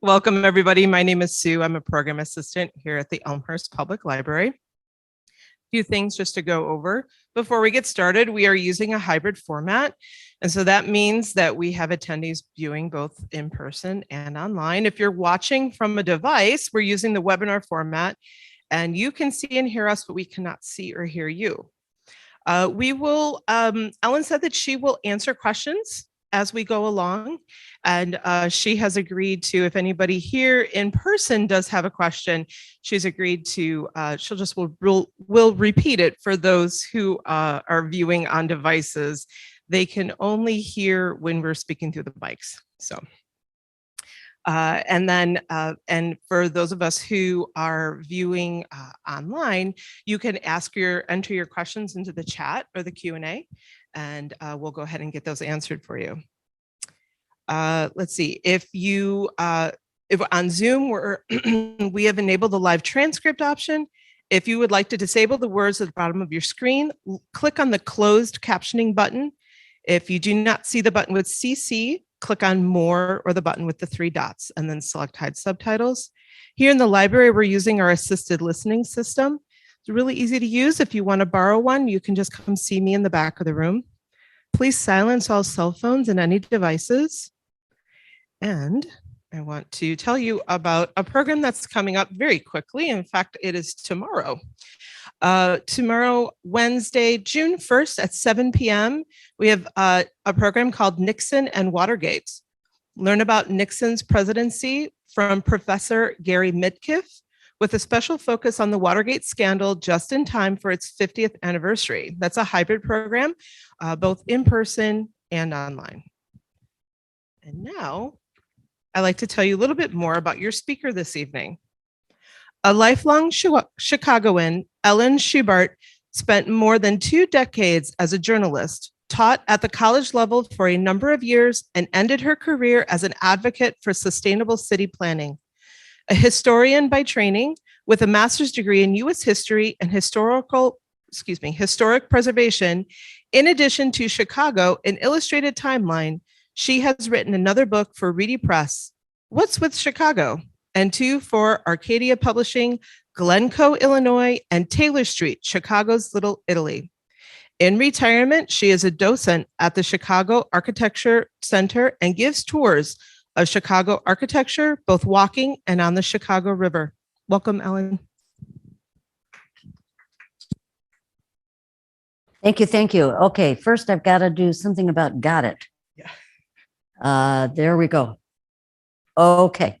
Welcome, everybody. My name is Sue. I'm a program assistant here at the Elmhurst Public Library. A few things just to go over. Before we get started, we are using a hybrid format. And so that means that we have attendees viewing both in person and online. If you're watching from a device, we're using the webinar format, and you can see and hear us, but we cannot see or hear you. Ellen said that she will answer questions as we go along. And she has agreed to, if anybody here in person does have a question, she's agreed to, we'll repeat it for those who are viewing on devices. They can only hear when we're speaking through the mics. So, and for those of us who are viewing online, you can enter your questions into the chat or the Q&A, and we'll go ahead and get those answered for you. Let's see, if on Zoom, we have enabled the live transcript option. If you would like to disable the words at the bottom of your screen, click on the closed captioning button. If you do not see the button with CC, click on more or the button with the 3 dots and then select hide subtitles. Here in the library, we're using our assisted listening system. It's really easy to use. If you want to borrow one, you can just come see me in the back of the room. Please silence all cell phones and any devices. And I want to tell you about a program that's coming up very quickly. In fact, it is tomorrow. Tomorrow, Wednesday, June 1st at 7 p.m., we have a program called Nixon and Watergate. Learn about Nixon's presidency from Professor Gary Midkiff, with a special focus on the Watergate scandal just in time for its 50th anniversary. That's a hybrid program, both in person and online. And now, I'd like to tell you a little bit more about your speaker this evening. A lifelong Chicagoan, Ellen Shubart spent more than 2 decades as a journalist, taught at the college level for a number of years, and ended her career as an advocate for sustainable city planning. A historian by training with a master's degree in U.S. history and historic preservation, in addition to Chicago, an illustrated timeline, she has written another book for Reedy Press, What's with Chicago? And 2 for Arcadia Publishing, Glencoe, Illinois, and Taylor Street, Chicago's Little Italy. In retirement, she is a docent at the Chicago Architecture Center and gives tours of Chicago architecture, both walking and on the Chicago River. Welcome, Ellen. Thank you, thank you. Okay, first I've got to do something about got it. Yeah. There we go. Okay.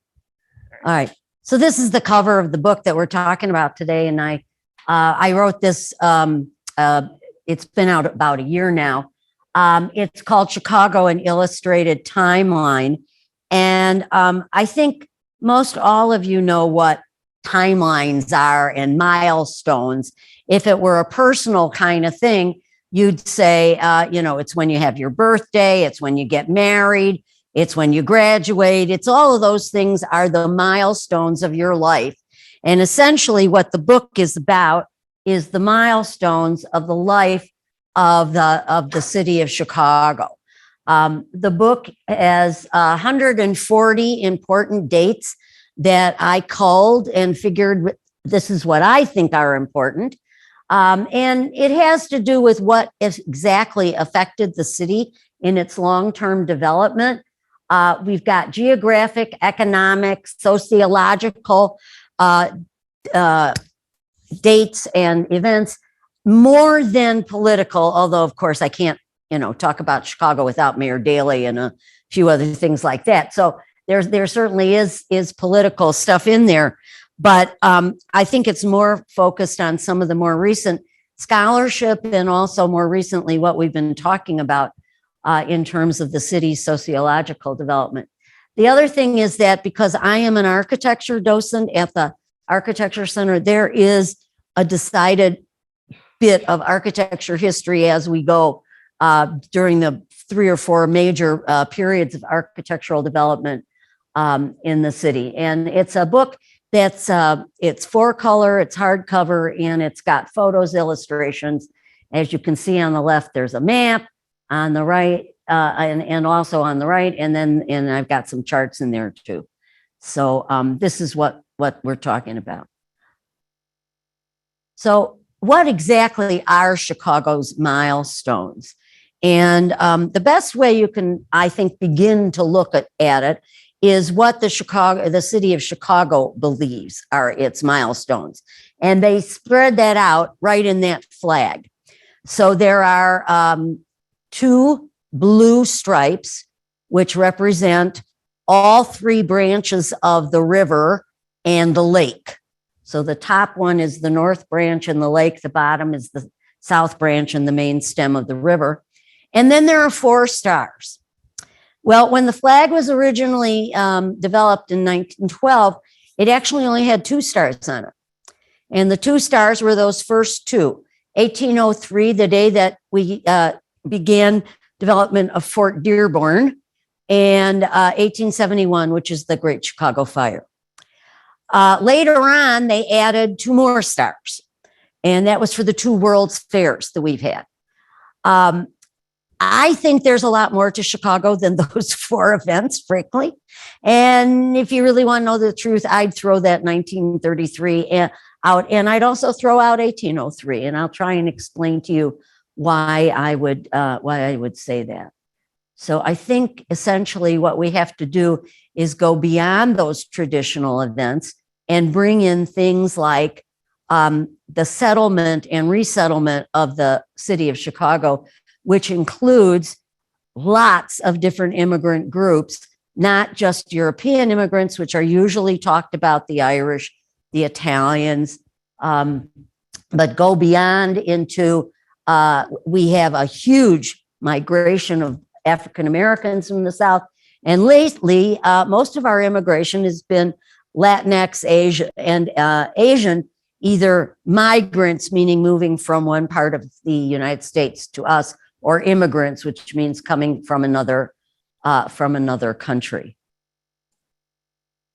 All right. So this is the cover of the book that we're talking about today, and I wrote this. It's been out about a year now. It's called Chicago: An Illustrated Timeline, and I think most all of you know what timelines are and milestones. If it were a personal kind of thing, you'd say, it's when you have your birthday, it's when you get married, it's when you graduate. It's all of those things are the milestones of your life. And essentially what the book is about is the milestones of the life of the city of Chicago. The book has 140 important dates that I culled and figured this is what I think are important. And it has to do with what exactly affected the city in its long-term development. We've got geographic, economic, sociological dates and events, more than political, although of course I can't, talk about Chicago without Mayor Daley and a few other things like that. So there certainly is political stuff in there, but I think it's more focused on some of the more recent scholarship and also more recently what we've been talking about in terms of the city's sociological development. The other thing is that because I am an architecture docent at the Architecture Center, there is a decided bit of architecture history as we go during the 3 or 4 major periods of architectural development in the city. And it's a book that's it's 4-color, it's hardcover, and it's got photos, illustrations. As you can see on the left, there's a map. On the right, and also on the right, and I've got some charts in there too. So this is what we're talking about. So what exactly are Chicago's milestones? And the best way you can, I think, begin to look at it is what the city of Chicago believes are its milestones. And they spread that out right in that flag. So there are 2 blue stripes, which represent all 3 branches of the river and the lake. So the top one is the north branch and the lake. The bottom is the south branch and the main stem of the river. And then there are 4 stars. Well, when the flag was originally developed in 1912, it actually only had 2 stars on it. And the 2 stars were those first 2. 1803, the day that we began development of Fort Dearborn, and 1871, which is the Great Chicago Fire. Later on, they added 2 more stars, and that was for the 2 World's Fairs that we've had. I think there's a lot more to Chicago than those 4 events, frankly. And if you really want to know the truth, I'd throw that 1933 out, and I'd also throw out 1803, and I'll try and explain to you why I would say that. So I think essentially what we have to do is go beyond those traditional events and bring in things like the settlement and resettlement of the city of Chicago, which includes lots of different immigrant groups, not just European immigrants, which are usually talked about, the Irish, the Italians, but go beyond into, we have a huge migration of African Americans from the South. And lately, most of our immigration has been Latinx, Asian, either migrants, meaning moving from one part of the United States to us, or immigrants, which means coming from another country.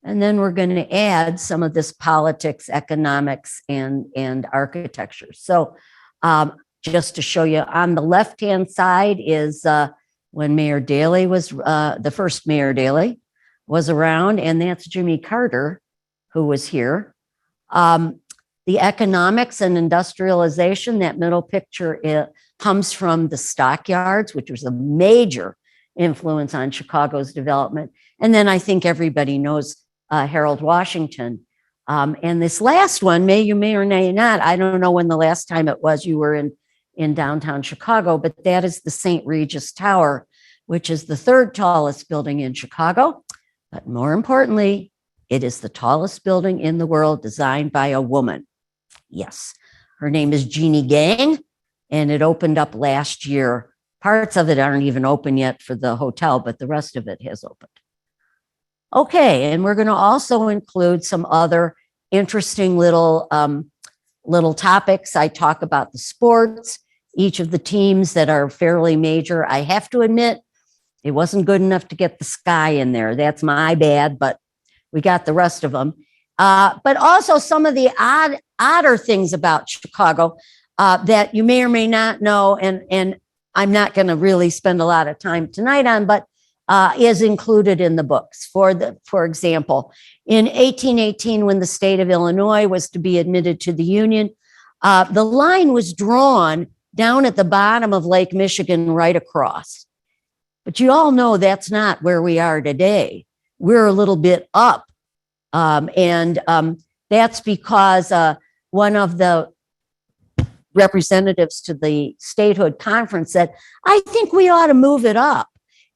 And then we're going to add some of this politics, economics, and architecture. So just to show you, on the left-hand side is when Mayor Daley was, the first Mayor Daley was around, and that's Jimmy Carter, who was here. The economics and industrialization, that middle picture, comes from the stockyards, which was a major influence on Chicago's development. And then I think everybody knows Harold Washington. And this last one, you may or may not, I don't know when the last time it was you were in downtown Chicago, but that is the St. Regis Tower, which is the 3rd tallest building in Chicago. But more importantly, it is the tallest building in the world designed by a woman. Yes, her name is Jeannie Gang, and it opened up last year. Parts of it aren't even open yet for the hotel, but the rest of it has opened. Okay, and we're going to also include some other interesting little topics. I talk about the sports, each of the teams that are fairly major. I have to admit, it wasn't good enough to get the Sky in there. That's my bad, but we got the rest of them. But also some of the odder things about Chicago that you may or may not know, and I'm not going to really spend a lot of time tonight on, but is included in the books. For example, in 1818, when the state of Illinois was to be admitted to the Union, the line was drawn down at the bottom of Lake Michigan right across. But you all know that's not where we are today. We're a little bit up. And that's because one of the representatives to the statehood conference said, I think we ought to move it up.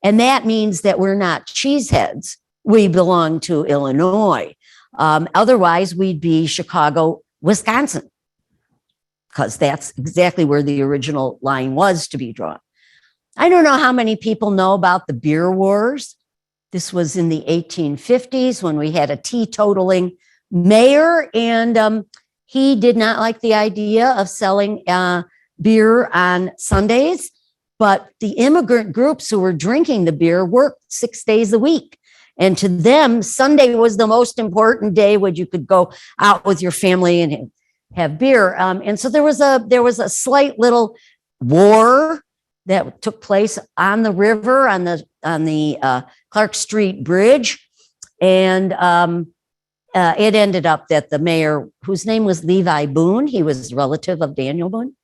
And that means that we're not cheeseheads. We belong to Illinois. Otherwise, we'd be Chicago, Wisconsin, because that's exactly where the original line was to be drawn. I don't know how many people know about the beer wars. This was in the 1850s when we had a teetotaling mayor, and he did not like the idea of selling beer on Sundays. But the immigrant groups who were drinking the beer worked 6 days a week. And to them, Sunday was the most important day when you could go out with your family and have beer. And so there was a slight little war that took place on the river, on the Clark Street Bridge. And it ended up that the mayor, whose name was Levi Boone, he was a relative of Daniel Boone,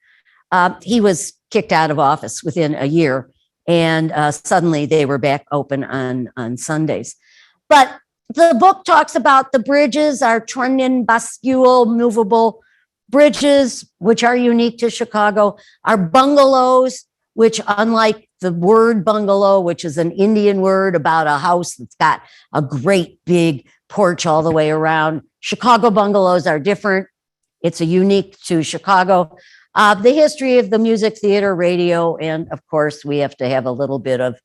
he was kicked out of office within a year. And suddenly they were back open on Sundays. But the book talks about the bridges, our trunnion, bascule, movable bridges, which are unique to Chicago, our bungalows, which, unlike the word bungalow, which is an Indian word about a house that's got a great big porch all the way around, Chicago bungalows are different. It's a unique to Chicago. The history of the music, theater, radio, and of course, we have to have a little bit of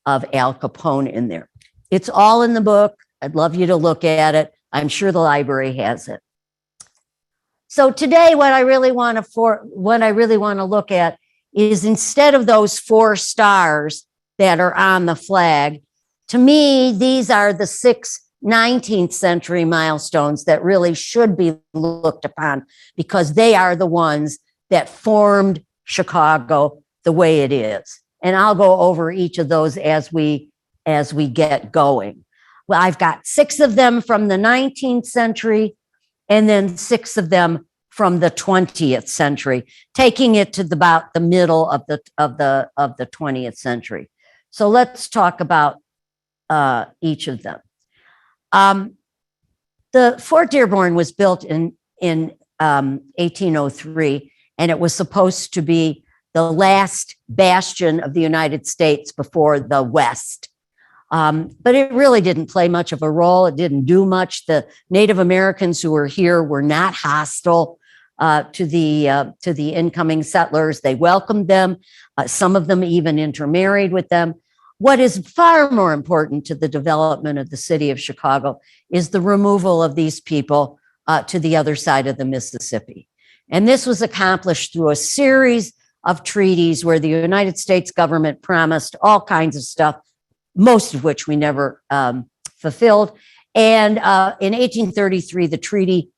Al Capone in there. It's all in the book. I'd love you to look at it. I'm sure the library has it. So today, what I really want to look at is, instead of those 4 stars that are on the flag, to me, these are the 6 19th century milestones that really should be looked upon, because they are the ones that formed Chicago the way it is. And I'll go over each of those as we get going. Well, I've got 6 of them from the 19th century, and then 6 of them from the 20th century, taking it to about the middle of the 20th century. So let's talk about each of them. The Fort Dearborn was built in 1803, and it was supposed to be the last bastion of the United States before the West. But it really didn't play much of a role. It didn't do much. The Native Americans who were here were not hostile to the incoming settlers. They welcomed them. Some of them even intermarried with them. What is far more important to the development of the city of Chicago is the removal of these people to the other side of the Mississippi. And this was accomplished through a series of treaties where the United States government promised all kinds of stuff, most of which we never fulfilled. And in 1833, the Treaty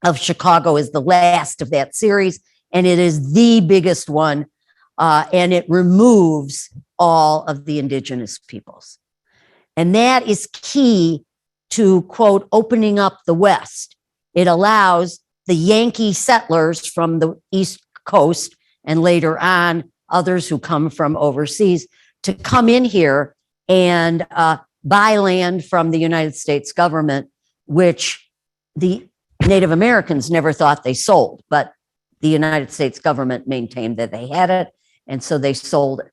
of Chicago is the last of that series, and it is the biggest one, and it removes all of the indigenous peoples. And that is key to, quote, opening up the West. It allows the Yankee settlers from the East Coast, and later on, others who come from overseas, to come in here and buy land from the United States government, which the Native Americans never thought they sold, but the United States government maintained that they had it, and so they sold it.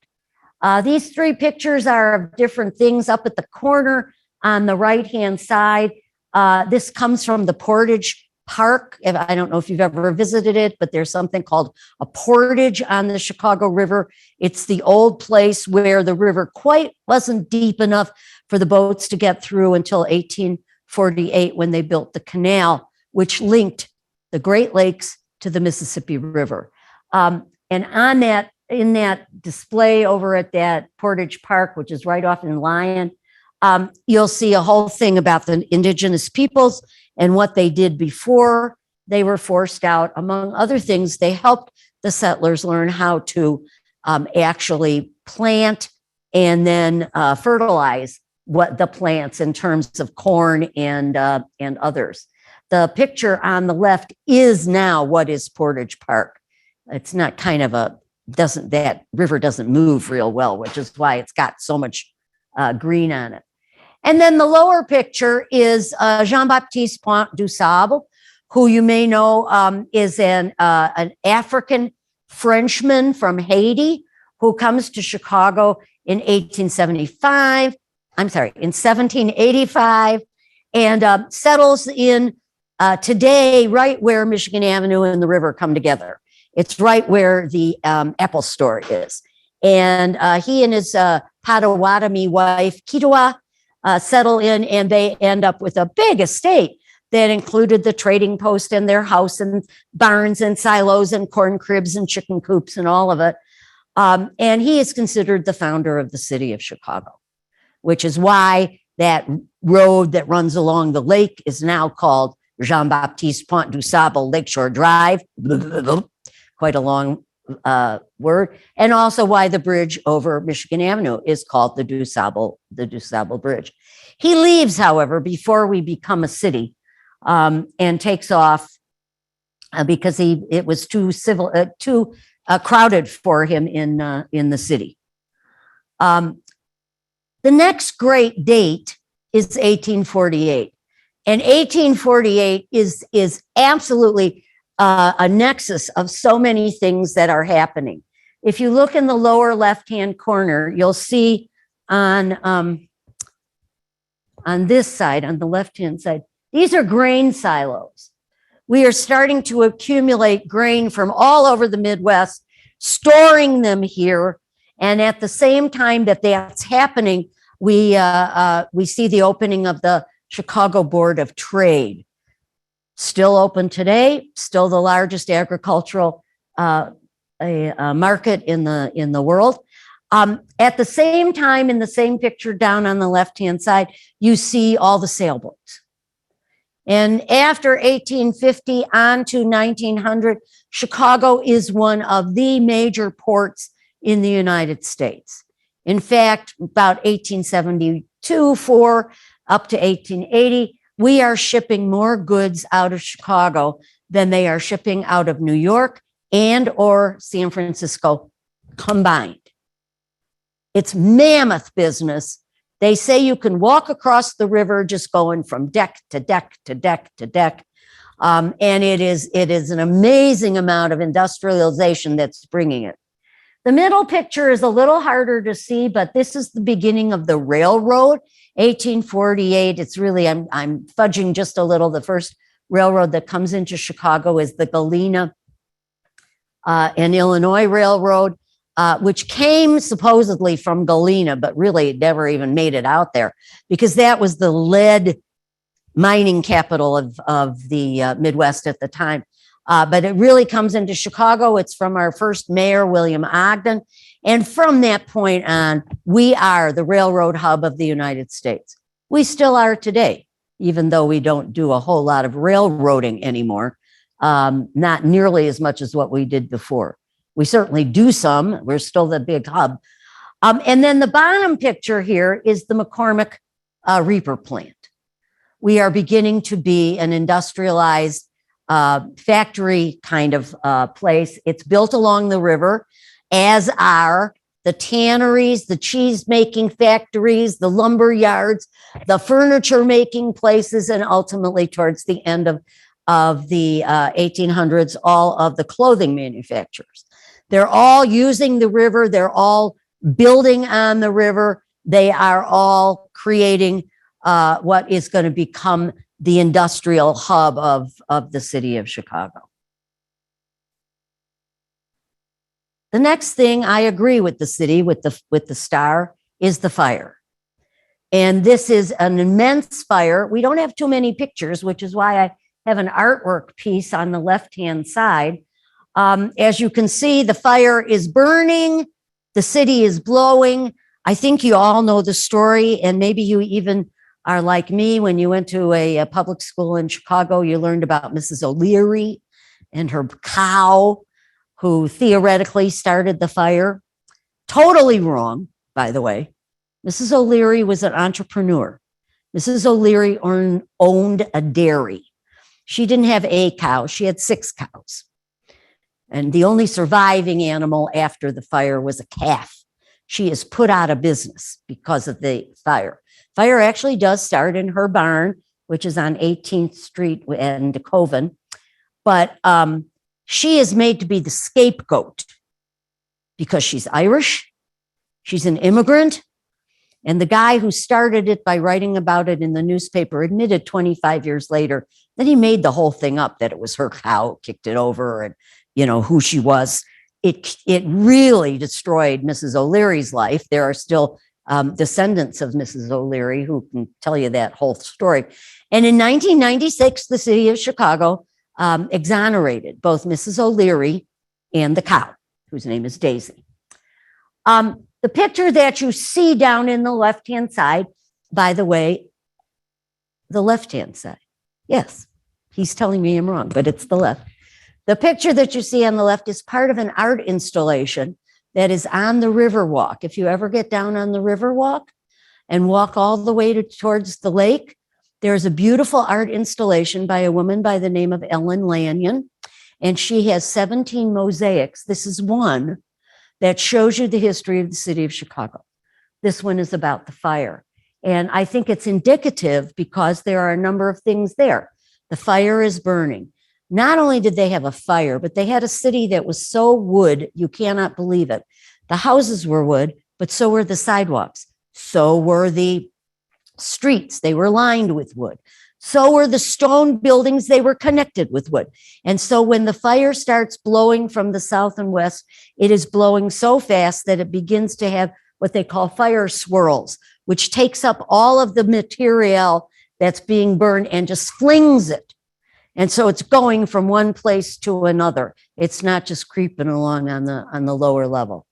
These 3 pictures are of different things. Up at the corner on the right-hand side, this comes from the Portage Park. I don't know if you've ever visited it, but there's something called a portage on the Chicago River. It's the old place where the river quite wasn't deep enough for the boats to get through until 1848, when they built the canal, which linked the Great Lakes to the Mississippi River. And on that, in that display over at that Portage Park, which is right off in Lyon, you'll see a whole thing about the indigenous peoples and what they did before they were forced out. Among other things, they helped the settlers learn how to actually plant and then fertilize what the plants in terms of corn and others. The picture on the left is now what is Portage Park. It's not kind of that river doesn't move real well, which is why it's got so much green on it. And then the lower picture is Jean-Baptiste Point du Sable, who you may know is an African Frenchman from Haiti who comes to Chicago in 1785, and settles in today right where Michigan Avenue and the river come together. It's right where the Apple store is. And he and his Potawatomi wife, Kitawa, settle in, and they end up with a big estate that included the trading post and their house and barns and silos and corn cribs and chicken coops and all of it. And he is considered the founder of the city of Chicago, which is why that road that runs along the lake is now called Jean-Baptiste Point du Sable Lakeshore Drive. Quite a long word. And also why the bridge over Michigan Avenue is called the Du Sable Bridge. He leaves, however, before we become a city, and takes off because it was too crowded for him in the city. The next great date is 1848. And 1848 is absolutely a nexus of so many things that are happening. If you look in the lower left-hand corner, you'll see on this side, on the left-hand side, these are grain silos. We are starting to accumulate grain from all over the Midwest, storing them here. And at the same time that that's happening, we see the opening of the Chicago Board of Trade. Still open today, still the largest agricultural market in the world. At the same time, in the same picture down on the left-hand side, you see all the sailboats. And after 1850 on to 1900, Chicago is one of the major ports in the United States. In fact, about 1872, up to 1880, we are shipping more goods out of Chicago than they are shipping out of New York and or San Francisco combined. It's mammoth business. They say you can walk across the river just going from deck to deck to deck to deck. And it is an amazing amount of industrialization that's bringing it. The middle picture is a little harder to see, but this is the beginning of the railroad, 1848. It's really, I'm fudging just a little. The first railroad that comes into Chicago is the Galena and Illinois Railroad, which came supposedly from Galena, but really it never even made it out there because that was the lead mining capital of the Midwest at the time. But it really comes into Chicago. It's from our first mayor, William Ogden. And from that point on, we are the railroad hub of the United States. We still are today, even though we don't do a whole lot of railroading anymore, not nearly as much as what we did before. We certainly do some. We're still the big hub. And then the bottom picture here is the McCormick Reaper plant. We are beginning to be an industrialized factory kind of place. It's built along the river, as are the tanneries, the cheese making factories, the lumber yards, the furniture making places, and ultimately towards the end of the 1800s, all of the clothing manufacturers. They're all using the river. They're all building on the river. They are all creating what is going to become the industrial hub of the city of Chicago. The next thing I agree with the city, with the star, is the fire. And this is an immense fire. We don't have too many pictures, which is why I have an artwork piece on the left-hand side. As you can see, the fire is burning. The city is blowing. I think you all know the story, and maybe you even are like me. When you went to a public school in Chicago, you learned about Mrs. O'Leary and her cow, who theoretically started the fire. Totally wrong, by the way. Mrs. O'Leary was an entrepreneur. Mrs. O'Leary owned a dairy. She didn't have a cow. She had 6 cows. And the only surviving animal after the fire was a calf. She is put out of business because of the fire. Fire actually does start in her barn, which is on 18th Street and Coven. But she is made to be the scapegoat because she's Irish, she's an immigrant, and the guy who started it by writing about it in the newspaper admitted 25 years later that he made the whole thing up, that it was her cow, kicked it over, and who she was. It really destroyed Mrs. O'Leary's life. There are still descendants of Mrs. O'Leary who can tell you that whole story. And in 1996, the city of Chicago exonerated both Mrs. O'Leary and the cow, whose name is Daisy. The picture that you see down in the left-hand side, by the way, the left-hand side. Yes, he's telling me I'm wrong, but it's the left. The picture that you see on the left is part of an art installation that is on the Riverwalk. If you ever get down on the Riverwalk, and walk all the way towards the lake, there's a beautiful art installation by a woman by the name of Ellen Lanyon, and she has 17 mosaics. This is one that shows you the history of the city of Chicago. This one is about the fire. And I think it's indicative because there are a number of things there. The fire is burning. Not only did they have a fire, but they had a city that was so wood, you cannot believe it. The houses were wood, but so were the sidewalks. So were the streets. They were lined with wood. So were the stone buildings. They were connected with wood. And so when the fire starts blowing from the south and west, it is blowing so fast that it begins to have what they call fire swirls, which takes up all of the material that's being burned and just flings it. And so it's going from one place to another. It's not just creeping along on the lower level.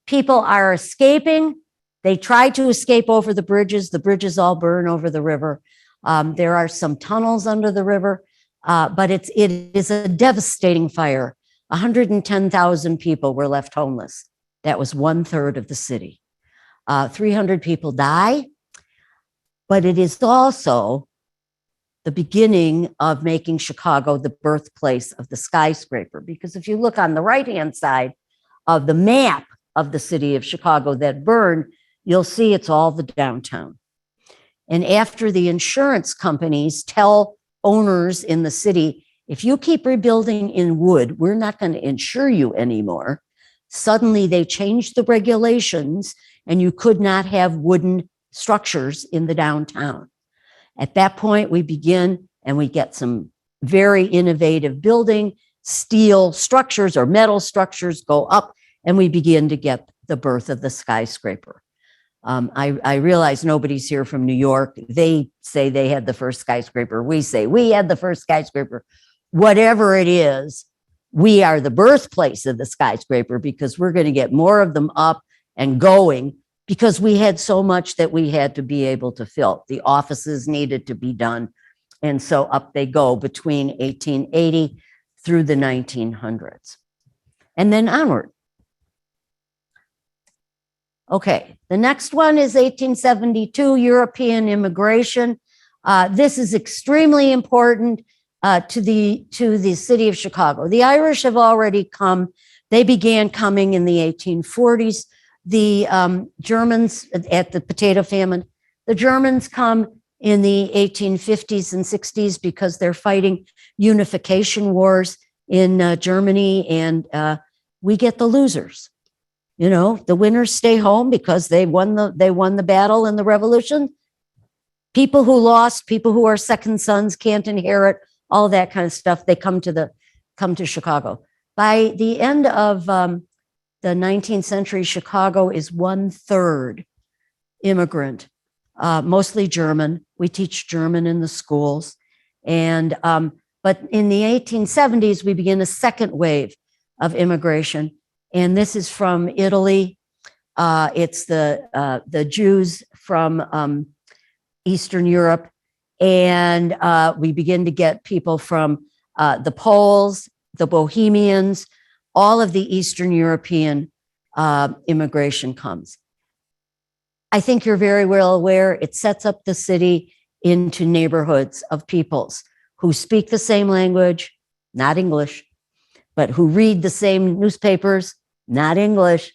People are escaping. They try to escape over the bridges. The bridges all burn over the river. There are some tunnels under the river, but it is a devastating fire. 110,000 people were left homeless. That was 1/3 of the city. 300 people die, but it is also the beginning of making Chicago the birthplace of the skyscraper. Because if you look on the right-hand side of the map of the city of Chicago that burned, you'll see it's all the downtown. And after the insurance companies tell owners in the city, if you keep rebuilding in wood, we're not going to insure you anymore. Suddenly they changed the regulations and you could not have wooden structures in the downtown. At that point, we begin and we get some very innovative building, steel structures or metal structures go up, and we begin to get the birth of the skyscraper. I realize nobody's here from New York. They say they had the first skyscraper. We say we had the first skyscraper. Whatever it is, we are the birthplace of the skyscraper because we're going to get more of them up and going because we had so much that we had to be able to fill. The offices needed to be done. And so up they go between 1880 through the 1900s. And then onward. Okay, the next one is 1872, European immigration. This is extremely important to the city of Chicago. The Irish have already come. They began coming in the 1840s. The Germans at the potato famine, the Germans come in the 1850s and 60s because they're fighting unification wars in Germany, and we get the losers. You know, the winners stay home because they won the battle in the revolution. People who lost, people who are second sons can't inherit, all that kind of stuff. They come to Chicago. By the end of the 19th century, Chicago is 1/3 immigrant, mostly German. We teach German in the schools. And but in the 1870s, we begin a second wave of immigration. And this is from Italy. It's the Jews from Eastern Europe. And we begin to get people from the Poles, the Bohemians, all of the Eastern European immigration comes. I think you're very well aware it sets up the city into neighborhoods of peoples who speak the same language, not English, but who read the same newspapers, not English.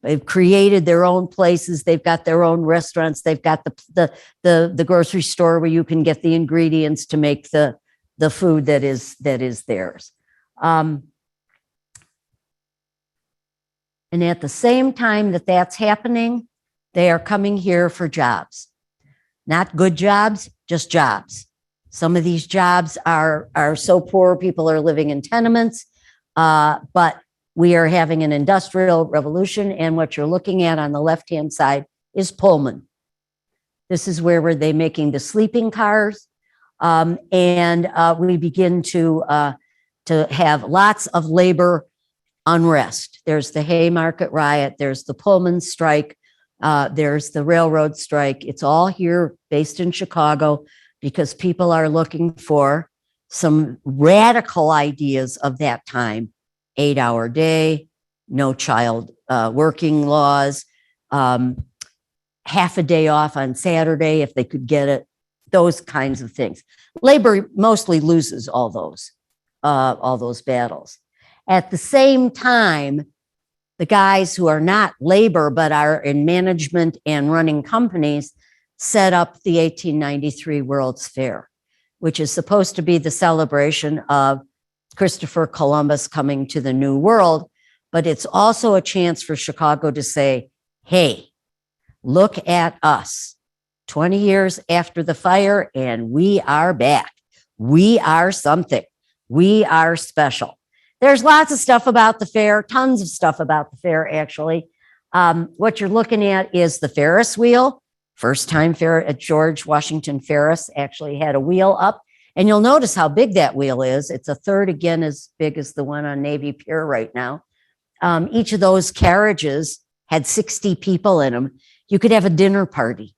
They've created their own places. They've got their own restaurants. They've got the grocery store where you can get the ingredients to make the food that is theirs. And at the same time that that's happening, they are coming here for jobs. Not good jobs, just jobs. Some of these jobs are so poor, people are living in tenements, but we are having an industrial revolution, and what you're looking at on the left-hand side is Pullman. This is where they're making the sleeping cars, and we begin to have lots of labor unrest. There's the Haymarket riot, there's the Pullman strike, there's the railroad strike. It's all here based in Chicago because people are looking for some radical ideas of that time. 8-hour day, no child working laws, half a day off on Saturday if they could get it, those kinds of things. Labor mostly loses all those battles. At the same time, the guys who are not labor but are in management and running companies set up the 1893 World's Fair, which is supposed to be the celebration of Christopher Columbus coming to the New World, but it's also a chance for Chicago to say, hey, look at us, 20 years after the fire, and we are back. We are something. We are special. There's lots of stuff about the fair, tons of stuff about the fair, actually. What you're looking at is the Ferris wheel. First time fair at George Washington Ferris actually had a wheel up. And you'll notice how big that wheel is. It's a third again as big as the one on Navy Pier right now. Each of those carriages had 60 people in them. You could have a dinner party.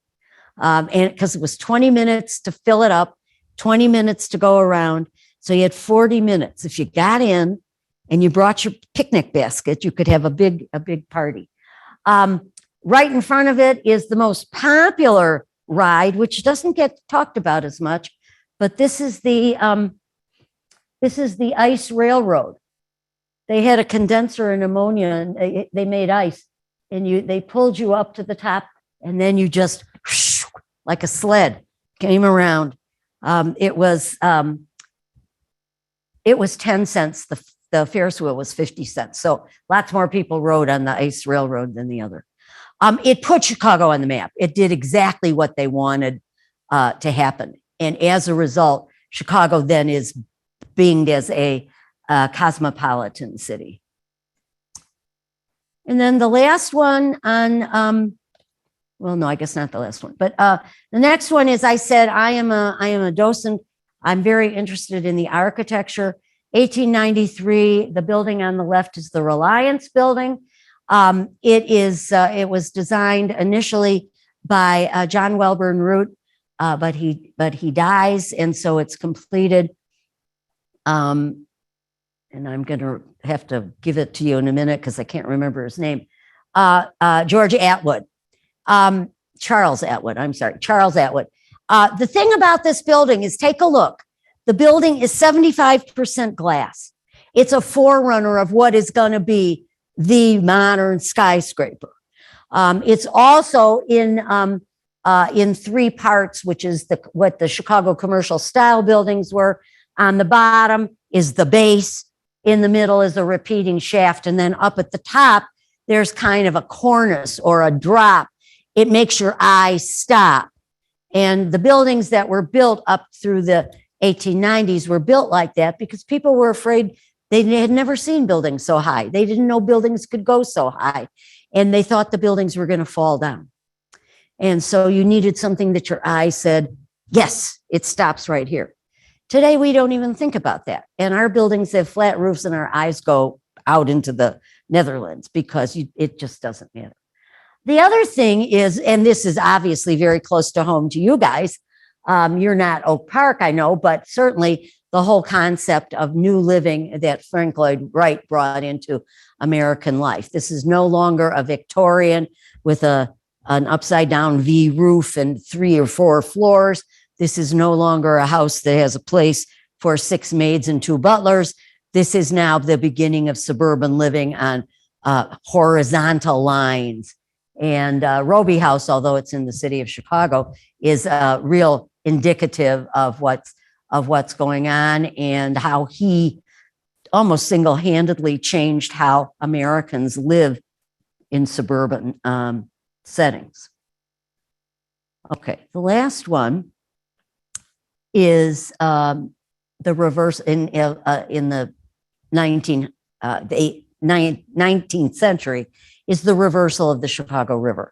And because it was 20 minutes to fill it up, 20 minutes to go around. So you had 40 minutes. If you got in and you brought your picnic basket, you could have a big party. Right in front of it is the most popular ride, which doesn't get talked about as much, but this is the ice railroad. They had a condenser and ammonia, and they made ice, and they pulled you up to the top, and then you just like a sled came around. It was 10 cents. The Ferris wheel was 50 cents. So lots more people rode on the ice railroad than the other. It put Chicago on the map. It did exactly what they wanted to happen. And as a result, Chicago then is being as a cosmopolitan city. And then the last one on, well, no, I guess not the last one, but the next one is, I said, I am a docent. I'm very interested in the architecture. 1893, the building on the left is the Reliance Building. It was designed initially by John Welborn Root, but he dies, and so it's completed. And I'm going to have to give it to you in a minute because I can't remember his name. George Atwood, Charles Atwood. I'm sorry, Charles Atwood. The thing about this building is, take a look. The building is 75% glass. It's a forerunner of what is going to be the modern skyscraper. It's also in three parts, which is what the Chicago commercial style buildings were. On the bottom is the base. In the middle is a repeating shaft. And then up at the top, there's kind of a cornice or a drop. It makes your eye stop. And the buildings that were built up through the 1890s were built like that because people were afraid. They had never seen buildings so high. They didn't know buildings could go so high. And they thought the buildings were going to fall down. And so you needed something that your eye said, yes, it stops right here. Today, we don't even think about that. And our buildings have flat roofs and our eyes go out into the Netherlands because it just doesn't matter. The other thing is, and this is obviously very close to home to you guys, you're not Oak Park, I know, but certainly the whole concept of new living that Frank Lloyd Wright brought into American life. This is no longer a Victorian with an upside down V roof and 3 or 4 floors. This is no longer a house that has a place for 6 maids and 2 butlers. This is now the beginning of suburban living on horizontal lines. And Roby House, although it's in the city of Chicago, is real indicative of what's going on and how he almost single-handedly changed how Americans live in suburban settings. Okay, the last one is the reverse in the 19th century is the reversal of the Chicago River.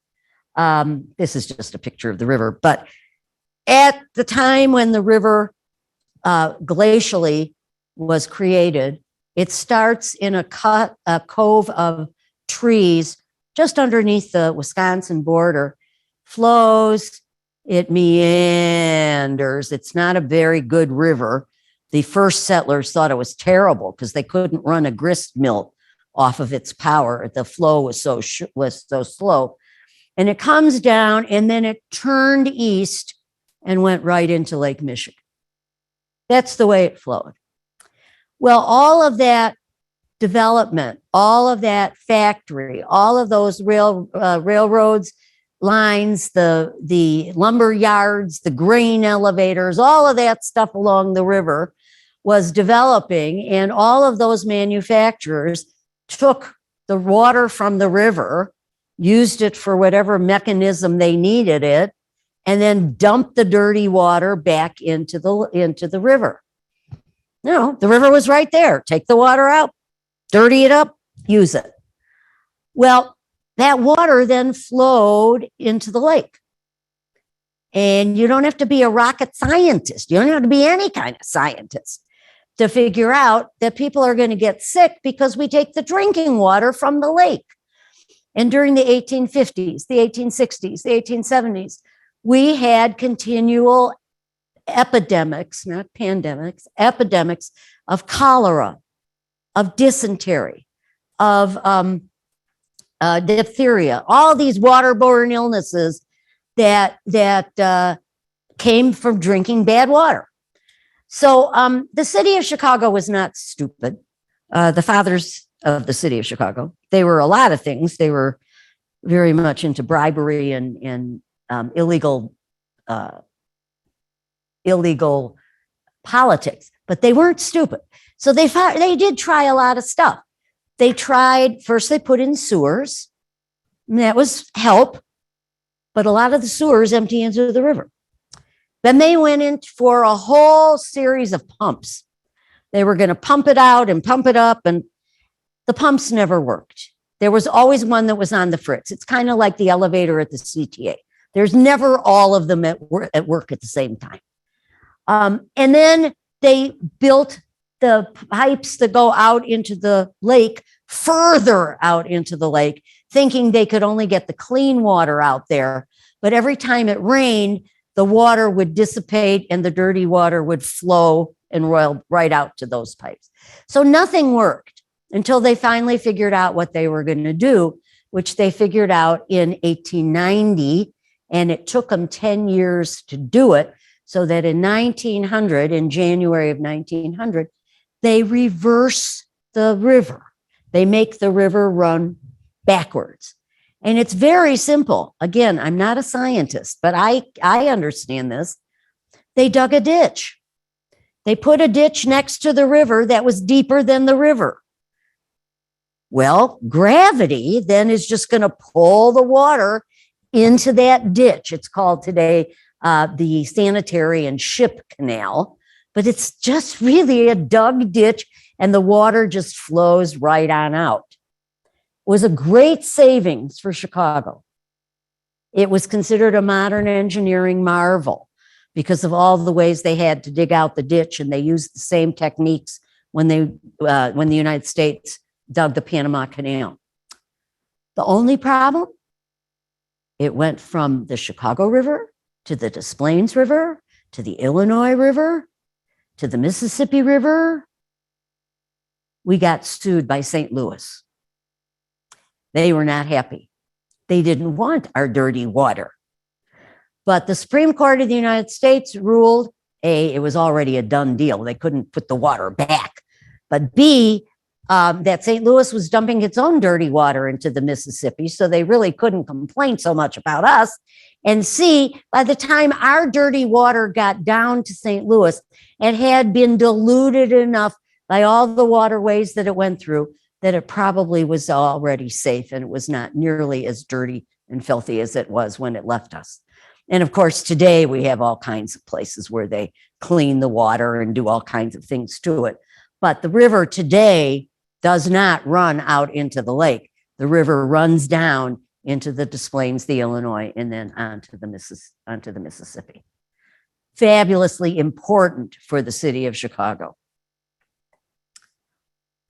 This is just a picture of the river, but at the time when the river glacially was created, it starts in a cove of trees just underneath the Wisconsin border, flows, it meanders. It's not a very good river. The first settlers thought it was terrible because they couldn't run a grist mill off of its power. The flow was so slow. and it comes down, and then it turned east and went right into Lake Michigan. That's the way it flowed. Well, all of that development, all of that factory, all of those railroads, lines, the lumber yards, the grain elevators, all of that stuff along the river was developing, and all of those manufacturers took the water from the river, used it for whatever mechanism they needed it, and then dumped the dirty water back into the river. No, the river was right there. Take the water out, dirty it up, use it. Well, that water then flowed into the lake. And you don't have to be a rocket scientist. You don't have to be any kind of scientist to figure out that people are going to get sick because we take the drinking water from the lake. And during the 1850s, the 1860s, the 1870s, we had continual epidemics, not pandemics, epidemics of cholera, of dysentery, of diphtheria, all these waterborne illnesses that came from drinking bad water. So the city of Chicago was not stupid. The fathers of the city of Chicago, they were a lot of things. They were very much into bribery and illegal politics, but they weren't stupid. So they did try a lot of stuff. They put in sewers, and that was help, but a lot of the sewers empty into the river. Then they went in for a whole series of pumps. They were going to pump it out and pump it up, and the pumps never worked. There was always one that was on the fritz. It's kind of like the elevator at the CTA. There's never all of them at work at the same time. And then they built the pipes that go out into the lake, further out into the lake, thinking they could only get the clean water out there. But every time it rained, the water would dissipate and the dirty water would flow and roil right out to those pipes. So nothing worked until they finally figured out what they were going to do, which they figured out in 1890. And it took them 10 years to do it. So that in 1900, in January of 1900, they reverse the river. They make the river run backwards. And it's very simple. Again, I'm not a scientist, but I understand this. They dug a ditch. They put a ditch next to the river that was deeper than the river. Well, gravity then is just going to pull the water into that ditch. It's called today the Sanitary and Ship Canal, but it's just really a dug ditch, and the water just flows right on out. It was a great savings for Chicago. It was considered a modern engineering marvel because of all the ways they had to dig out the ditch, and they used the same techniques when the United States dug the Panama Canal. The only problem, it went from the Chicago River to the Des Plaines River, to the Illinois River, to the Mississippi River. We got sued by St. Louis. They were not happy. They didn't want our dirty water. But the Supreme Court of the United States ruled, A, it was already a done deal. They couldn't put the water back. But B, that St. Louis was dumping its own dirty water into the Mississippi, so they really couldn't complain so much about us. And C, by the time our dirty water got down to St. Louis, it had been diluted enough by all the waterways that it went through that it probably was already safe, and it was not nearly as dirty and filthy as it was when it left us. And of course, today we have all kinds of places where they clean the water and do all kinds of things to it. But the river today does not run out into the lake. The river runs down into the Des Plaines, the Illinois, and then onto the Mississippi. Fabulously important for the city of Chicago.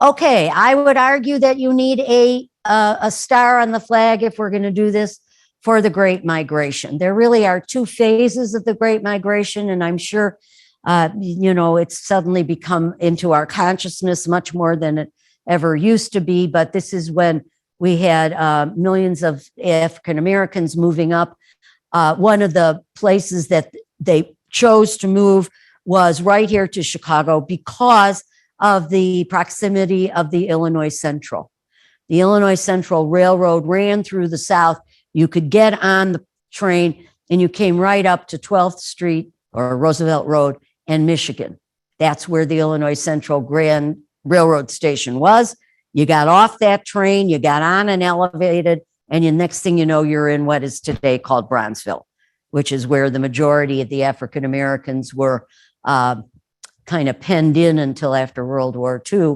Okay, I would argue that you need a star on the flag if we're going to do this for the Great Migration. There really are two phases of the Great Migration, and I'm sure, it's suddenly become into our consciousness much more than it ever used to be. But this is when We had millions of African Americans moving up. One of the places that they chose to move was right here to Chicago because of the proximity of the Illinois Central. The Illinois Central Railroad ran through the South. You could get on the train and you came right up to 12th Street or Roosevelt Road and Michigan. That's where the Illinois Central Grand Railroad Station was. You got off that train, you got on an elevated, and the next thing you know, you're in what is today called Bronzeville, which is where the majority of the African Americans were kind of penned in until after World War II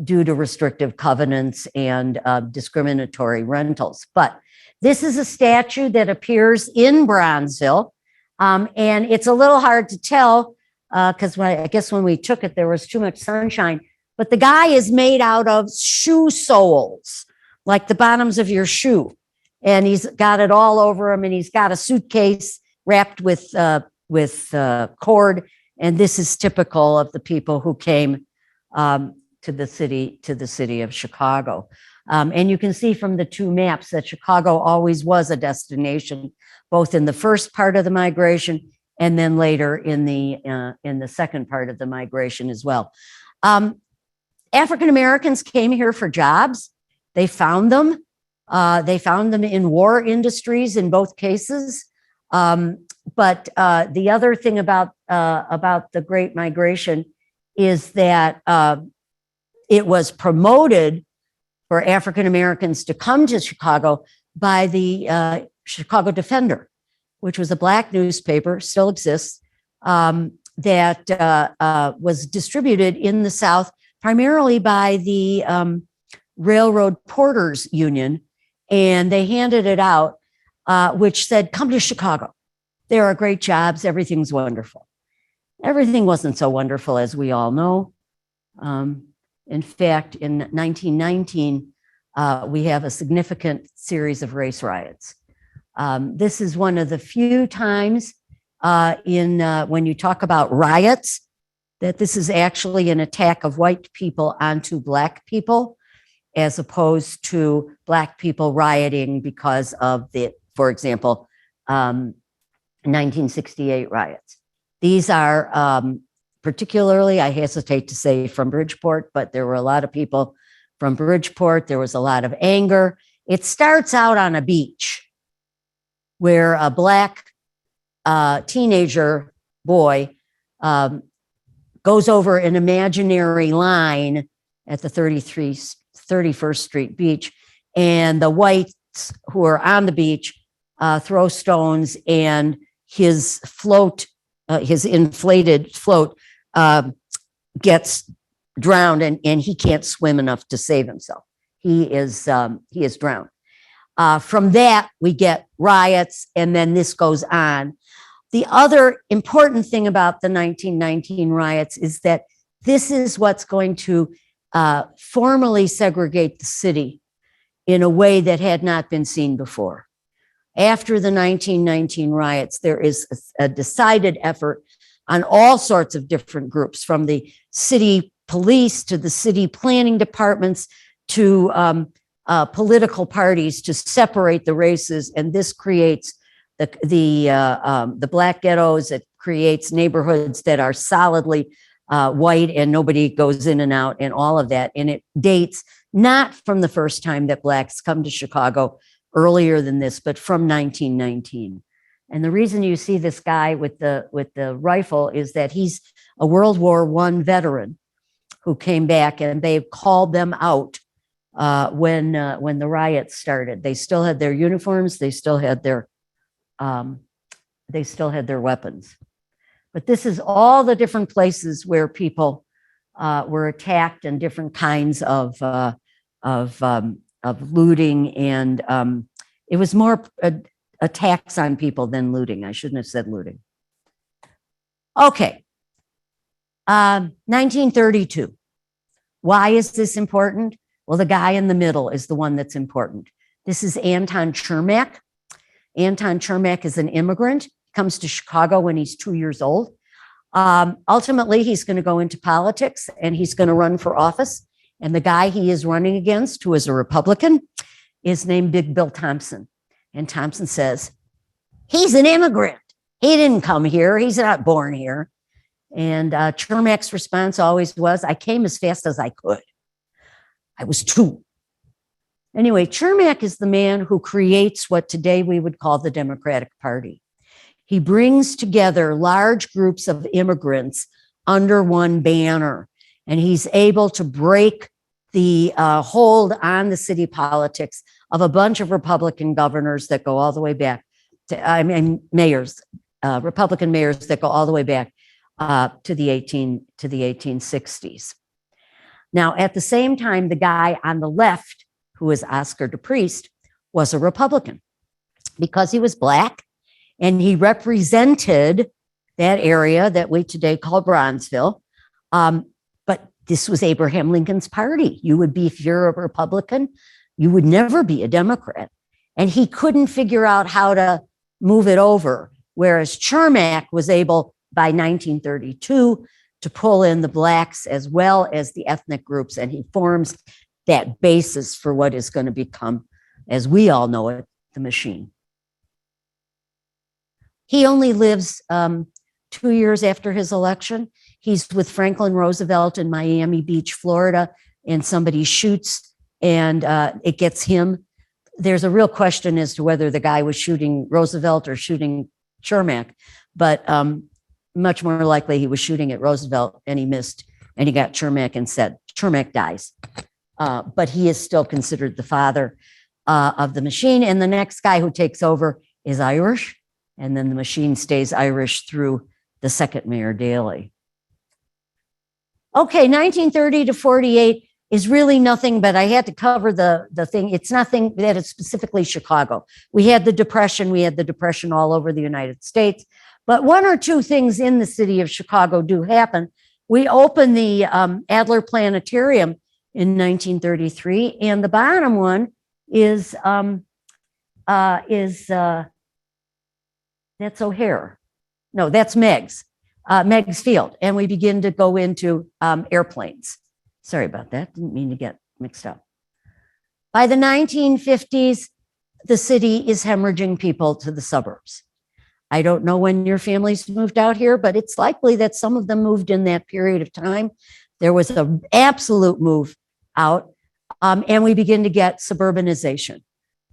due to restrictive covenants and discriminatory rentals. But this is a statue that appears in Bronzeville, and it's a little hard to tell because I guess when we took it, there was too much sunshine. But the guy is made out of shoe soles, like the bottoms of your shoe. And he's got it all over him, and he's got a suitcase wrapped with cord. And this is typical of the people who came to the city of Chicago. And you can see from the two maps that Chicago always was a destination, both in the first part of the migration and then later in the second part of the migration as well. African Americans came here for jobs. They found them. They found them in war industries in both cases. But the other thing about the Great Migration is that it was promoted for African Americans to come to Chicago by the Chicago Defender, which was a Black newspaper, still exists, that was distributed in the South primarily by the Railroad Porters Union. And they handed it out, which said, come to Chicago. There are great jobs. Everything's wonderful. Everything wasn't so wonderful, as we all know. In fact, in 1919, we have a significant series of race riots. This is one of the few times when you talk about riots, that this is actually an attack of white people onto Black people, as opposed to Black people rioting because of for example, 1968 riots. These are particularly, I hesitate to say from Bridgeport, but there were a lot of people from Bridgeport. There was a lot of anger. It starts out on a beach where a Black teenager boy goes over an imaginary line at the 31st Street beach, and the whites who are on the beach throw stones, and his inflated float gets drowned, and he can't swim enough to save himself. He is drowned. From that, we get riots, and then this goes on. The other important thing about the 1919 riots is that this is what's going to formally segregate the city in a way that had not been seen before. After the 1919 riots, there is a decided effort on all sorts of different groups, from the city police to the city planning departments to political parties, to separate the races. And this creates the Black ghettos. It creates neighborhoods that are solidly white and nobody goes in and out and all of that. And it dates not from the first time that Blacks come to Chicago, earlier than this, but from 1919. And the reason you see this guy with the rifle is that he's a World War I veteran who came back, and they called them out when the riots started. They still had their uniforms. They still had their weapons. But this is all the different places where people were attacked, and different kinds of looting, and it was more attacks on people than looting. I shouldn't have said looting. Okay, 1932. Why is this important? Well, the guy in the middle is the one that's important. This is Anton Chermak. Anton Chermak is an immigrant, comes to Chicago when he's 2 years old. Ultimately, he's going to go into politics, and he's going to run for office. And the guy he is running against, who is a Republican, is named Big Bill Thompson. And Thompson says, he's an immigrant. He didn't come here. He's not born here. And Chermak's response always was, I came as fast as I could. I was 2. Anyway, Chermak is the man who creates what today we would call the Democratic Party. He brings together large groups of immigrants under one banner, and he's able to break the hold on the city politics of a bunch of Republican governors that go all the way back to, mayors, Republican mayors that go all the way back to the 1860s. Now, at the same time, the guy on the left, who is Oscar DePriest, was a Republican because he was Black and he represented that area that we today call Bronzeville. But this was Abraham Lincoln's party. You would be, if you're a Republican, you would never be a Democrat. And he couldn't figure out how to move it over, whereas Chermak was able, by 1932, to pull in the Blacks as well as the ethnic groups, and he forms that basis for what is going to become, as we all know it, the machine. He only lives 2 years after his election. He's with Franklin Roosevelt in Miami Beach, Florida, and somebody shoots, and it gets him. There's a real question as to whether the guy was shooting Roosevelt or shooting Chermak, but much more likely he was shooting at Roosevelt and he missed, and he got Chermak instead. Chermak dies. But he is still considered the father of the machine. And the next guy who takes over is Irish. And then the machine stays Irish through the second Mayor Daley. Okay, 1930 to 48 is really nothing, but I had to cover the thing. It's nothing that is specifically Chicago. We had the Depression all over the United States. But 1 or 2 things in the city of Chicago do happen. We open the Adler Planetarium in 1933, and the bottom one is that's O'Hare. No, that's Meigs Field, and we begin to go into airplanes. Sorry about that. Didn't mean to get mixed up. By the 1950s, the city is hemorrhaging people to the suburbs. I don't know when your families moved out here, but it's likely that some of them moved in that period of time. There was an absolute move out, and we begin to get suburbanization.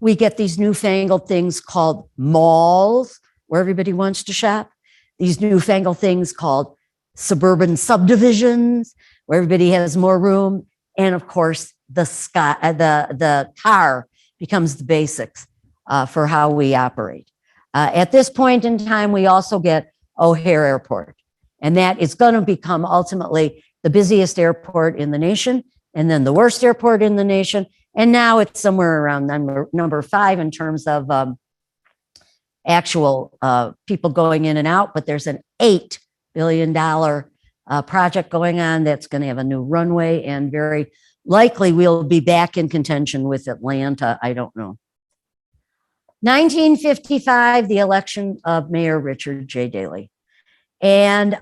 We get these newfangled things called malls, where everybody wants to shop. These newfangled things called suburban subdivisions, where everybody has more room. And of course, the car becomes the basics for how we operate. At this point in time, we also get O'Hare Airport, and that is going to become ultimately the busiest airport in the nation, and then the worst airport in the nation. And now it's somewhere around number 5 in terms of actual people going in and out, but there's an $8 billion project going on that's going to have a new runway, and very likely we'll be back in contention with Atlanta. I don't know. 1955, the election of Mayor Richard J. Daley. And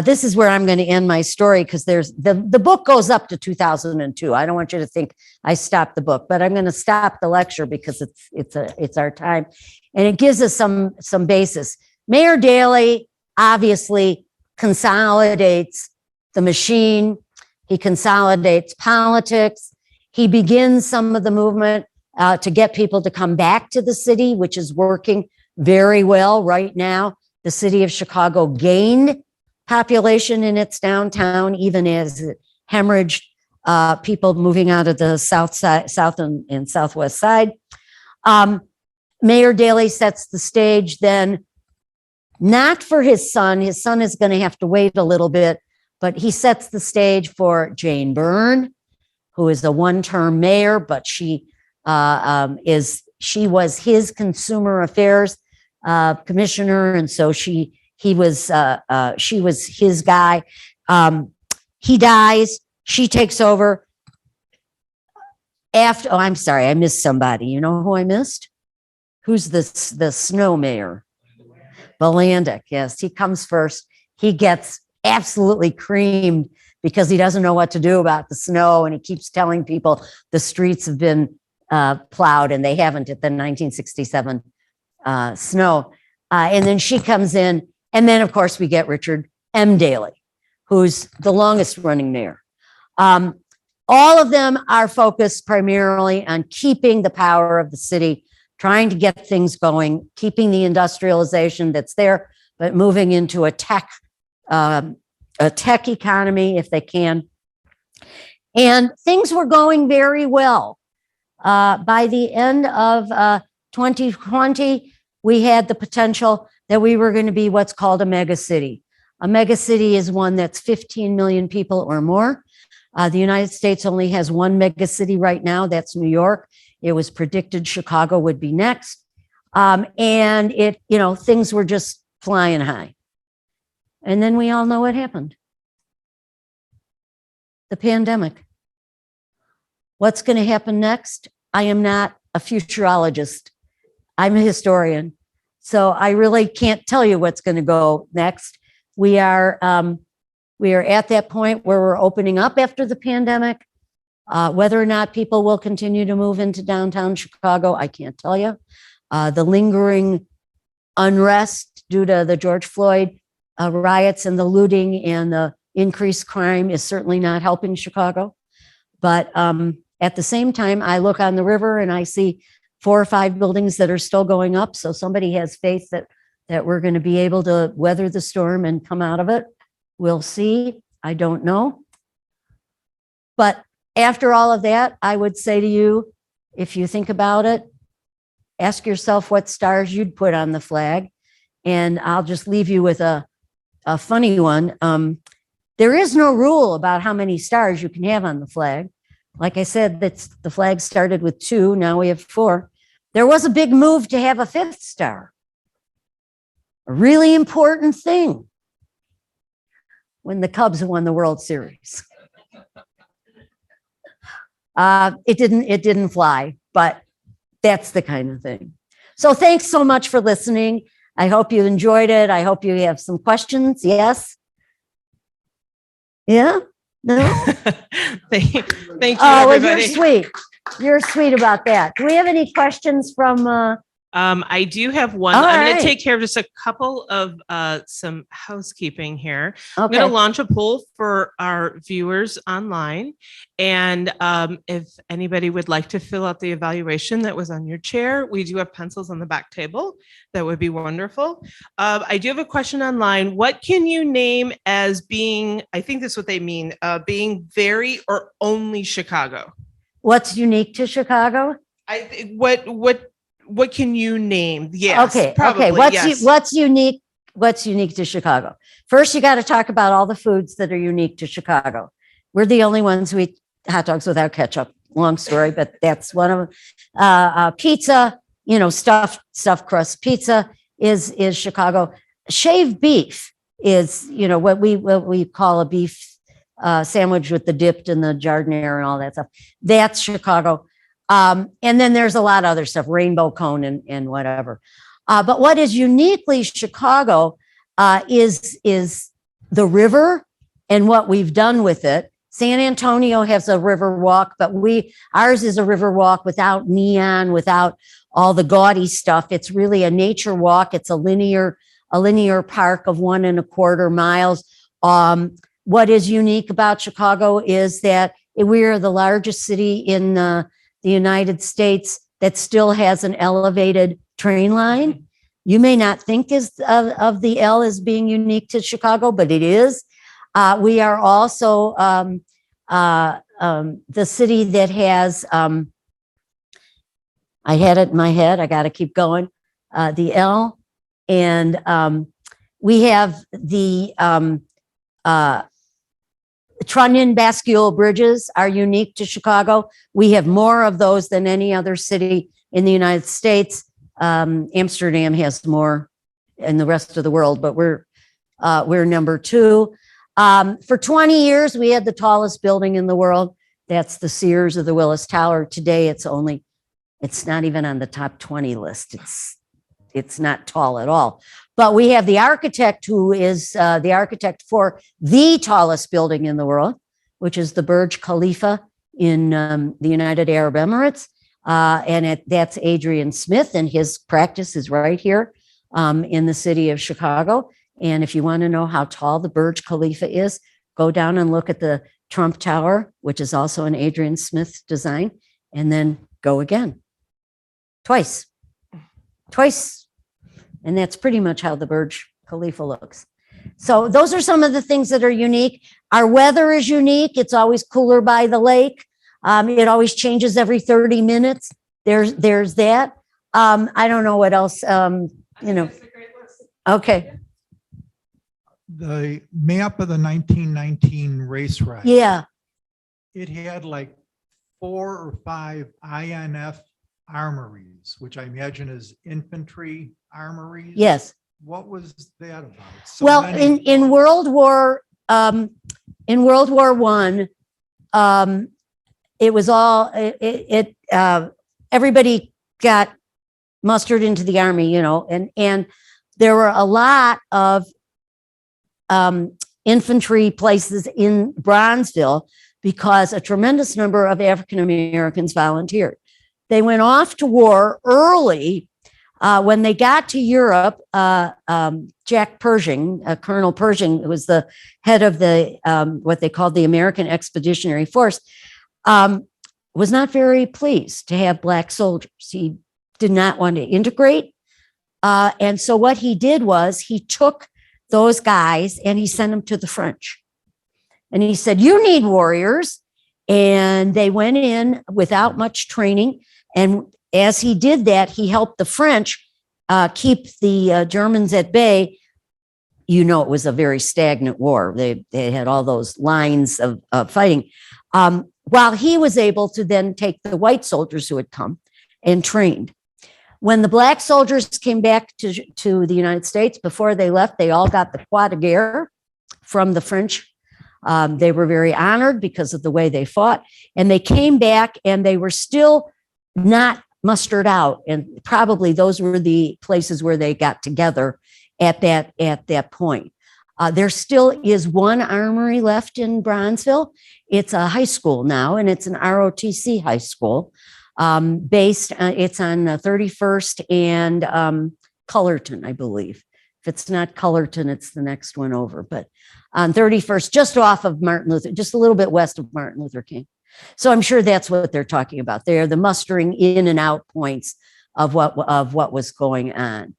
this is where I'm going to end my story, because there's the book goes up to 2002. I don't want you to think I stopped the book, but I'm going to stop the lecture because it's our time, and it gives us some basis. Mayor Daley obviously consolidates the machine. He consolidates politics. He begins some of the movement to get people to come back to the city, which is working very well right now. The city of Chicago gained population in its downtown, even as it hemorrhaged people moving out of the south and southwest side. Mayor Daley sets the stage then, not for his son. His son is going to have to wait a little bit, but he sets the stage for Jane Byrne, who is a one-term mayor, but she was his consumer affairs commissioner, and so she was his guy. He dies. She takes over. Oh, I'm sorry, I missed somebody. You know who I missed? Who's the snow mayor? Balandic. Yes, he comes first. He gets absolutely creamed because he doesn't know what to do about the snow. And he keeps telling people the streets have been plowed, and they haven't at the 1967 snow. And then she comes in. And then, of course, we get Richard M. Daley, who's the longest running mayor. All of them are focused primarily on keeping the power of the city, trying to get things going, keeping the industrialization that's there, but moving into a tech economy if they can. And things were going very well. By the end of 2020, we had the potential that we were going to be what's called a mega city. A mega city is one that's 15 million people or more. The United States only has one mega city right now. That's New York. It was predicted Chicago would be next. And it, things were just flying high. And then we all know what happened. The pandemic. What's going to happen next? I am not a futurologist. I'm a historian. So I really can't tell you what's going to go next. We are at that point where we're opening up after the pandemic. Whether or not people will continue to move into downtown Chicago, I can't tell you. The lingering unrest due to the George Floyd riots and the looting and the increased crime is certainly not helping Chicago. But at the same time, I look on the river and I see 4 or 5 buildings that are still going up. So somebody has faith that we're going to be able to weather the storm and come out of it. We'll see. I don't know. But after all of that, I would say to you, if you think about it, ask yourself what stars you'd put on the flag. And I'll just leave you with a funny one. There is no rule about how many stars you can have on the flag. Like I said, the flag started with 2. Now we have 4. There was a big move to have a 5th star. A really important thing when the Cubs won the World Series. It didn't fly, but that's the kind of thing. So thanks so much for listening. I hope you enjoyed it. I hope you have some questions. Yes? Yeah? No? Thank you, Oh, well, everybody. you're sweet. You're sweet about that. Do we have any questions from... I do have one. All I'm going right. to take care of just a couple of some housekeeping here. I'm Okay. going to launch a poll for our viewers online. And if anybody would like to fill out the evaluation that was on your chair, we do have pencils on the back table. That would be wonderful. I do have a question online. What can you name as being, I think that's what they mean, being very or only Chicago? What's unique to Chicago? What can you name? Yes. Okay. Probably, Okay. yes. What's unique? What's unique to Chicago? First, you got to talk about all the foods that are unique to Chicago. We're the only ones who eat hot dogs without ketchup. Long story, but that's one of them. Pizza, stuffed crust pizza is Chicago. Shaved beef is, what we call a beef sandwich with the dipped and the giardiniera and all that stuff. That's Chicago. And then there's a lot of other stuff, rainbow cone and whatever. But what is uniquely Chicago is the river and what we've done with it. San Antonio has a river walk, but ours is a river walk without neon, without all the gaudy stuff. It's really a nature walk. It's a linear park of 1.25 miles. What is unique about Chicago is that we are the largest city in the United States that still has an elevated train line. You may not think of the L as being unique to Chicago, but it is. We are also the city that has, I had it in my head, I got to keep going, the L. And we have the trunnion bascule bridges are unique to Chicago. We have more of those than any other city in the United States. Amsterdam has more in the rest of the world, but we're number 2. For 20 years, we had the tallest building in the world. That's the Sears of the Willis Tower. Today, it's not even on the top 20 list. it's not tall at all. But we have the architect who is the architect for the tallest building in the world, which is the Burj Khalifa in the United Arab Emirates. That's Adrian Smith, and his practice is right here in the city of Chicago. And if you want to know how tall the Burj Khalifa is, go down and look at the Trump Tower, which is also an Adrian Smith design, and then go again. Twice. And that's pretty much how the Burj Khalifa looks. So those are some of the things that are unique. Our weather is unique. It's always cooler by the lake. It always changes every 30 minutes. There's that. I don't know what else, Okay. The map of the 1919 race ride. Yeah. It had like 4 or 5 INF armories, which I imagine is infantry armories. Yes. What was that about? So Well, many- in World War I, it was all everybody got mustered into the army, and there were a lot of infantry places in Bronzeville because a tremendous number of African Americans volunteered. They went off to war early. When they got to Europe, Jack Pershing, Colonel Pershing, who was the head of the what they called the American Expeditionary Force, was not very pleased to have Black soldiers. He did not want to integrate. And so what he did was he took those guys and he sent them to the French. And he said, you need warriors. And they went in without much training. And as he did that, he helped the French keep the Germans at bay. It was a very stagnant war. They had all those lines of fighting. While he was able to then take the white soldiers who had come and trained. When the Black soldiers came back to the United States, before they left, they all got the Croix de Guerre from the French. They were very honored because of the way they fought. And they came back and they were still not mustered out. And probably those were the places where they got together at that point. There still is one armory left in Bronzeville. It's a high school now, and it's an ROTC high school. It's on 31st and Cullerton, I believe. If it's not Cullerton, it's the next one over. But on 31st, just off of Martin Luther, just a little bit west of Martin Luther King. So I'm sure that's what they're talking about. They're the mustering in and out points of what was going on.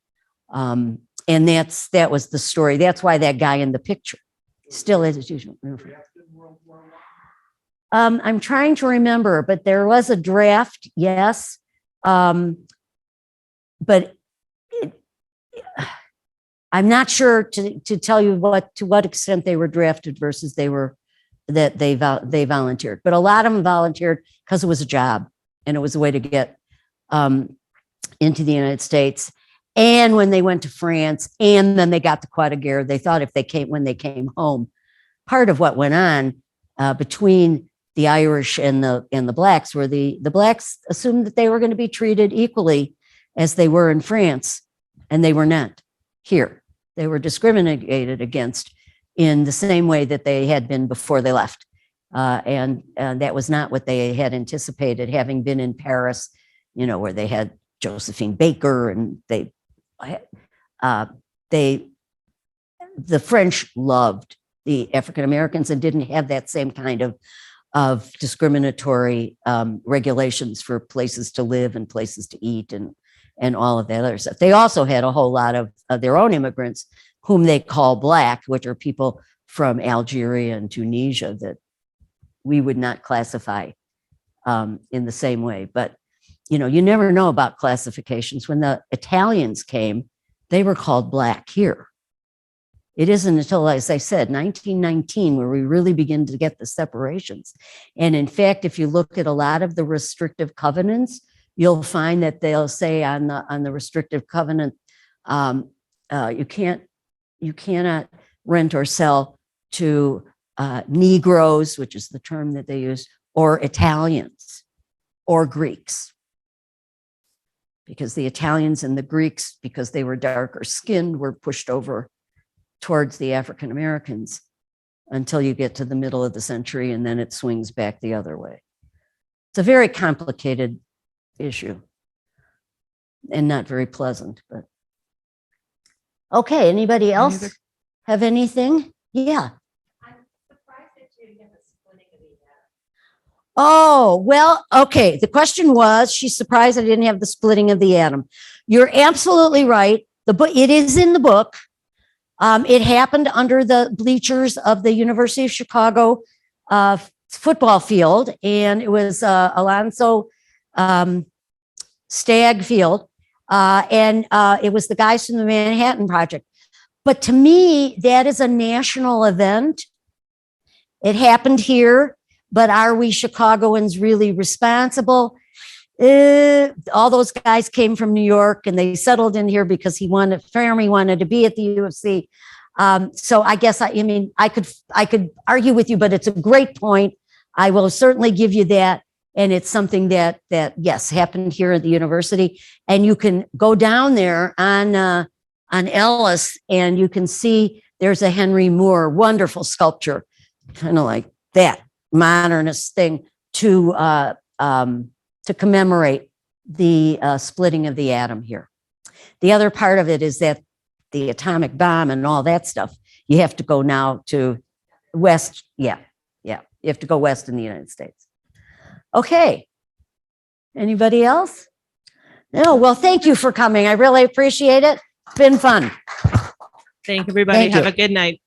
And that was the story. That's why that guy in the picture still is as usual. I'm trying to remember, but there was a draft, yes. But I'm not sure to tell you to what extent they were drafted versus they volunteered. But a lot of them volunteered because it was a job and it was a way to get into the United States. And when they went to France, and then they got the Croix de Guerre, they thought when they came home, part of what went on between the Irish and the Blacks were the Blacks assumed that they were going to be treated equally as they were in France, and they were not here. They were discriminated against in the same way that they had been before they left. And that was not what they had anticipated, having been in Paris, where they had Josephine Baker, and the French loved the African Americans and didn't have that same kind of discriminatory regulations for places to live and places to eat and all of that other stuff. They also had a whole lot of their own immigrants whom they call Black, which are people from Algeria and Tunisia that we would not classify in the same way. But, you never know about classifications. When the Italians came, they were called Black here. It isn't until, as I said, 1919, where we really begin to get the separations. And in fact, if you look at a lot of the restrictive covenants, you'll find that they'll say on the restrictive covenant, you cannot rent or sell to Negroes, which is the term that they use, or Italians or Greeks. because the Italians and the Greeks, because they were darker skinned, were pushed over towards the African Americans until you get to the middle of the century, and then it swings back the other way. It's a very complicated issue and not very pleasant, but okay. Anybody else other- have anything? Yeah. Oh, well, okay. The question was, she's surprised I didn't have the splitting of the atom. You're absolutely right. The book, it is in the book. It happened under the bleachers of the University of Chicago football field, and it was Alonzo Stagg Field, and it was the guys from the Manhattan Project. But to me, that is a national event. It happened here. But are we Chicagoans really responsible? All those guys came from New York and they settled in here because Fermi wanted to be at the UFC. So I guess, I mean, I could argue with you, but it's a great point. I will certainly give you that. And it's something that yes, happened here at the university. And you can go down there on Ellis and you can see there's a Henry Moore, wonderful sculpture, kind of like that. Modernist thing to commemorate the splitting of the atom here. The other part of it is that the atomic bomb and all that stuff, you have to go now to west. Yeah. You have to go west in the United States. Okay. Anybody else? No. Well, thank you for coming. I really appreciate it. It's been fun. Thank you, everybody. Thank Have you. a good night.